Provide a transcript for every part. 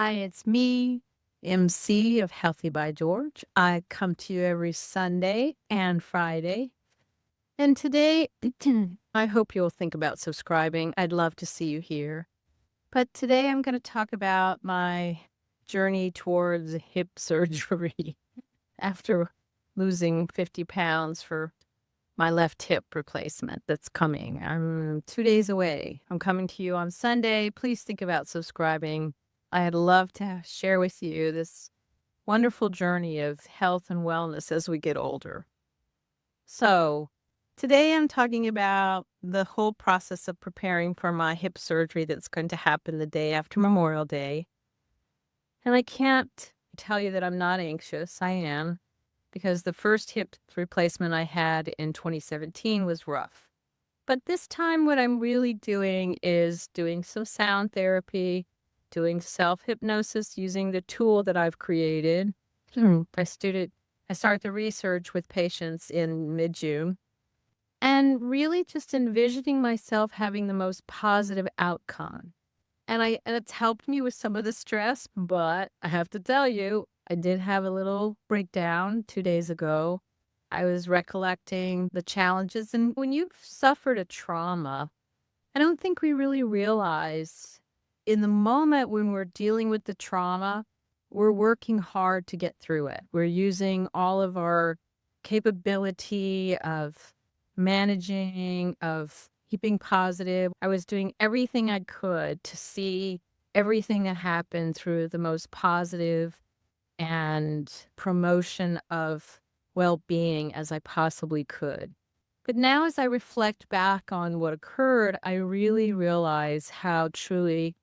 Hi, it's me, MC of Healthy by George. I come to you every Sunday and Friday. And today, I hope you'll think about subscribing. I'd love to see you here. But today I'm going to talk about my journey towards hip surgery after losing 50 pounds for my left hip replacement that's coming. I'm 2 days away. I'm coming to you on Sunday. Please think about subscribing. I'd love to share with you this wonderful journey of health and wellness as we get older. So, today I'm talking about the whole process of preparing for my hip surgery that's going to happen the day after Memorial Day. And I can't tell you that I'm not anxious. I am, because the first hip replacement I had in 2017 was rough. But this time, what I'm really doing is doing some sound therapy, doing self hypnosis using the tool that I've created. I start the research with patients in mid June and really just envisioning myself having the most positive outcome. And it's helped me with some of the stress, but I have to tell you, I did have a little breakdown 2 days ago. I was recollecting the challenges, and when you've suffered a trauma, I don't think we really realize in the moment when we're dealing with the trauma, we're working hard to get through it. We're using all of our capability of managing, of keeping positive. I was doing everything I could to see everything that happened through the most positive and promotion of well being as I possibly could. But now, as I reflect back on what occurred, I really realize how truly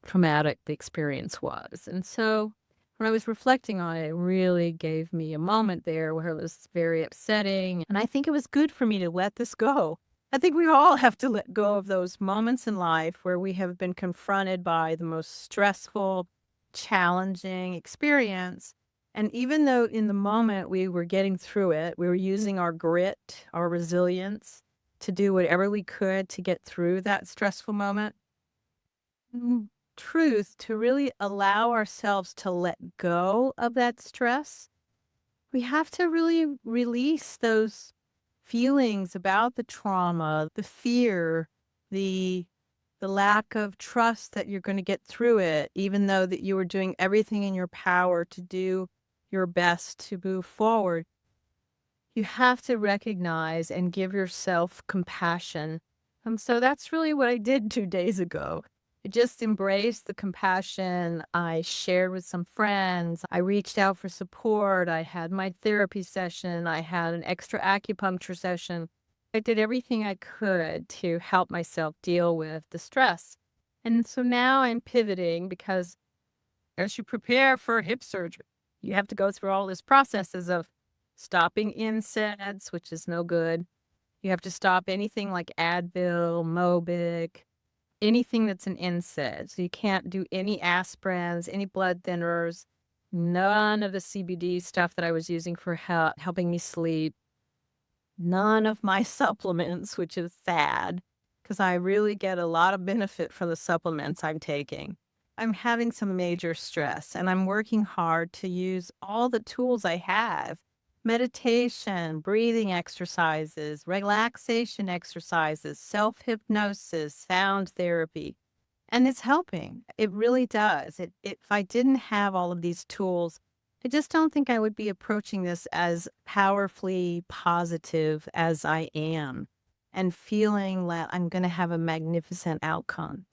traumatic the experience was. And so, when I was reflecting on it, it really gave me a moment there where it was very upsetting. And I think it was good for me to let this go. I think we all have to let go of those moments in life where we have been confronted by the most stressful, challenging experience. And even though in the moment we were getting through it, we were using our grit, our resilience to do whatever we could to get through that stressful moment. Mm, Truth, to really allow ourselves to let go of that stress, we have to really release those feelings about the trauma, the fear, the the lack of trust that you're going to get through it, even though that you were doing everything in your power to do your best to move forward. You have to recognize and give yourself compassion. So that's really what I did 2 days ago. I just embraced the compassion. I shared with some friends. I reached out for support. I had my therapy session. I had an extra acupuncture session. I did everything I could to help myself deal with the stress. And so now I'm pivoting because as you prepare for hip surgery, you have to go through all these processes of stopping NSAIDs, which is no good. You have to stop anything like Advil, Mobic, anything that's an NSAID. So you can't do any aspirins, any blood thinners, none of the CBD stuff that I was using for helping me sleep, none of my supplements, which is sad because I really get a lot of benefit from the supplements I'm taking. I'm having some major stress and I'm working hard to use all the tools I have: meditation, breathing exercises, relaxation exercises, self hypnosis, sound therapy. And it's helping. It really does. If I didn't have all of these tools, I just don't think I would be approaching this as powerfully positive as I am and feeling that I'm going to have a magnificent outcome.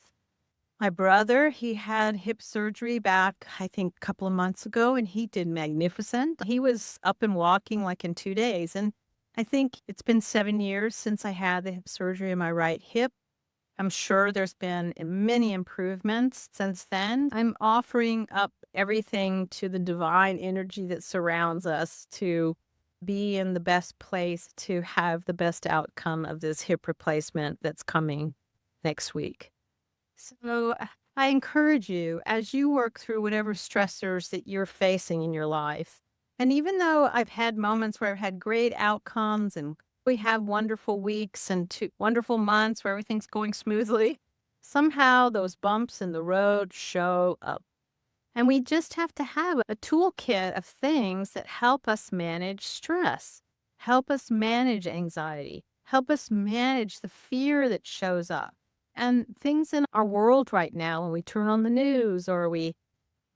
My brother, he had hip surgery back, I think, a couple of months ago, and he did magnificent. He was up and walking like in 2 days. And I think it's been 7 years since I had the hip surgery in my right hip. I'm sure there's been many improvements since then. I'm offering up everything to the divine energy that surrounds us to be in the best place to have the best outcome of this hip replacement that's coming next week. So I encourage you as you work through whatever stressors that you're facing in your life. And even though I've had moments where I've had great outcomes and we have wonderful weeks and wonderful months where everything's going smoothly, somehow those bumps in the road show up. And we just have to have a toolkit of things that help us manage stress, help us manage anxiety, help us manage the fear that shows up. And things in our world right now, when we turn on the news or we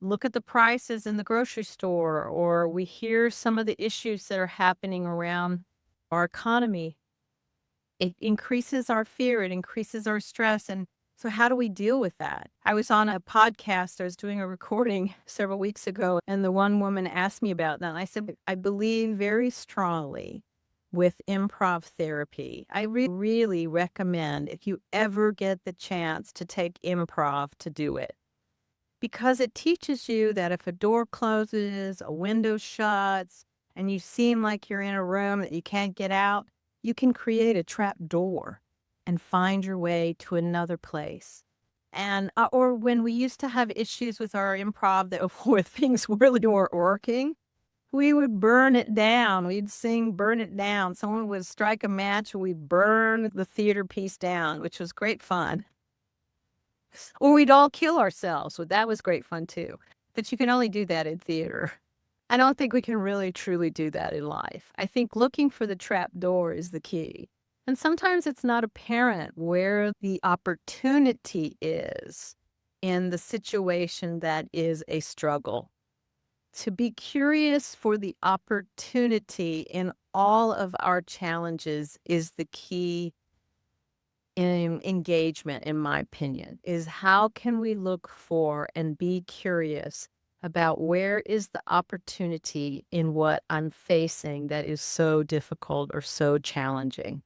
look at the prices in the grocery store or we hear some of the issues that are happening around our economy, it increases our fear, it increases our stress. And so, how do we deal with that? I was on a podcast, I was doing a recording several weeks ago, and the one woman asked me about that. And I said, I believe very strongly with improv therapy. I really recommend if you ever get the chance to take improv to do it because it teaches you that if a door closes, a window shuts, and you seem like you're in a room that you can't get out, you can create a trap door and find your way to another place. And or when we used to have issues with our improv that where things really weren't working, we would burn it down. We'd sing "Burn It Down." Someone would strike a match, and we'd burn the theater piece down, which was great fun. Or we'd all kill ourselves. Well, that was great fun too. But you can only do that in theater. I don't think we can really truly do that in life. I think looking for the trap door is the key. And sometimes it's not apparent where the opportunity is in the situation that is a struggle. To be curious for the opportunity in all of our challenges is the key in engagement, in my opinion, is how can we look for and be curious about where is the opportunity in what I'm facing that is so difficult or so challenging.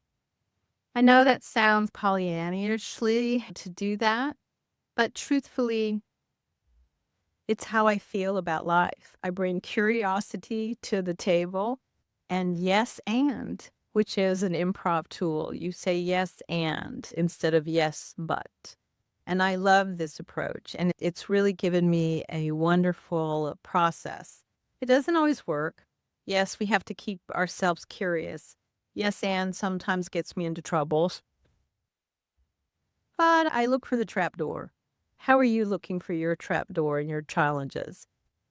I know that sounds Pollyannish to do that, but truthfully, it's how I feel about life. I bring curiosity to the table and yes, and, which is an improv tool. You say yes, and instead of yes, but. And I love this approach. And it's really given me a wonderful process. It doesn't always work. Yes, we have to keep ourselves curious. Yes, and sometimes gets me into troubles. But I look for the trap door. How are you looking for your trap door and your challenges?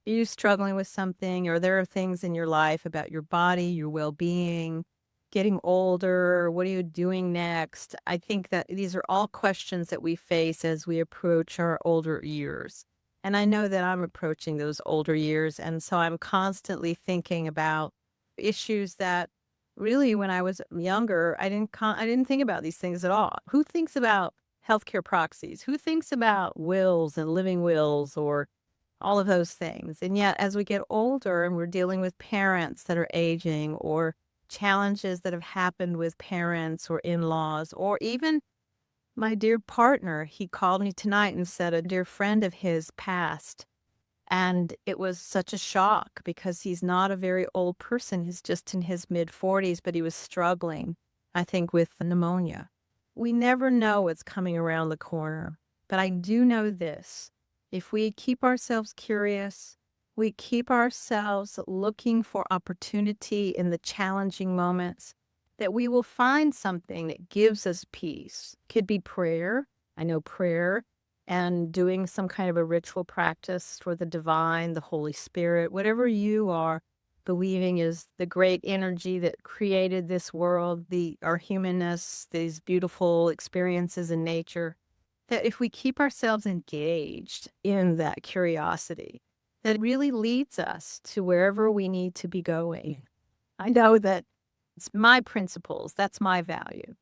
Are you struggling with something, or there are things in your life about your body, your well-being, getting older? What are you doing next? I think that these are all questions that we face as we approach our older years. And I know that I'm approaching those older years. And so I'm constantly thinking about issues that really when I was younger, I didn't think about these things at all. Who thinks about healthcare proxies? Who thinks about wills and living wills or all of those things? And yet, as we get older and we're dealing with parents that are aging or challenges that have happened with parents or in-laws, or even my dear partner, he called me tonight and said a dear friend of his passed. And it was such a shock because he's not a very old person. He's just in his mid 40s, but he was struggling, I think, with pneumonia. We never know what's coming around the corner, but I do know this. If we keep ourselves curious, we keep ourselves looking for opportunity in the challenging moments, that we will find something that gives us peace. Could be prayer. I know prayer and doing some kind of a ritual practice for the divine, the Holy Spirit, whatever you are believing is the great energy that created this world, our humanness, these beautiful experiences in nature, that if we keep ourselves engaged in that curiosity, that really leads us to wherever we need to be going. I know that it's my principles, that's my value.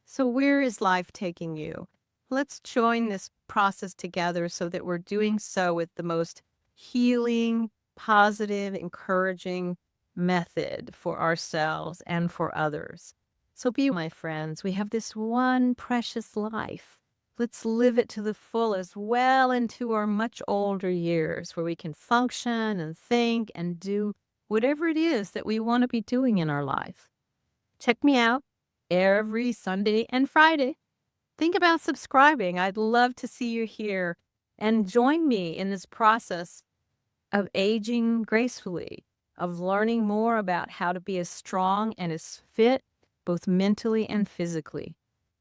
So where is life taking you? Let's join this process together so that we're doing so with the most healing, positive, encouraging method for ourselves and for others. So be my friends. We have this one precious life. Let's live it to the fullest, well into our much older years where we can function and think and do whatever it is that we want to be doing in our life. Check me out every Sunday and Friday. Think about subscribing. I'd love to see you here and join me in this process of aging gracefully, of learning more about how to be as strong and as fit, both mentally and physically.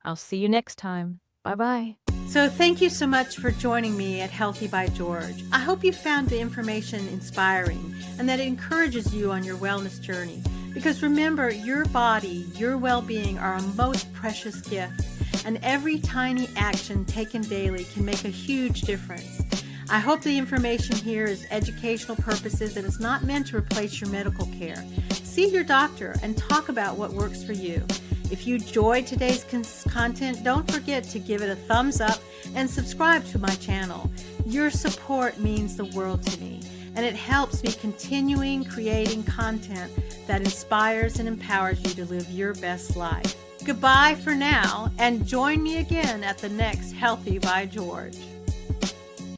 I'll see you next time. Bye-bye. So thank you so much for joining me at Healthy by George. I hope you found the information inspiring and that it encourages you on your wellness journey. Because remember, your body, your well-being are a most precious gift, and every tiny action taken daily can make a huge difference. I hope the information here is educational purposes and is not meant to replace your medical care. See your doctor and talk about what works for you. If you enjoyed today's content, don't forget to give it a thumbs up and subscribe to my channel. Your support means the world to me, and it helps me continuing creating content that inspires and empowers you to live your best life. Goodbye for now, and join me again at the next Healthy by George.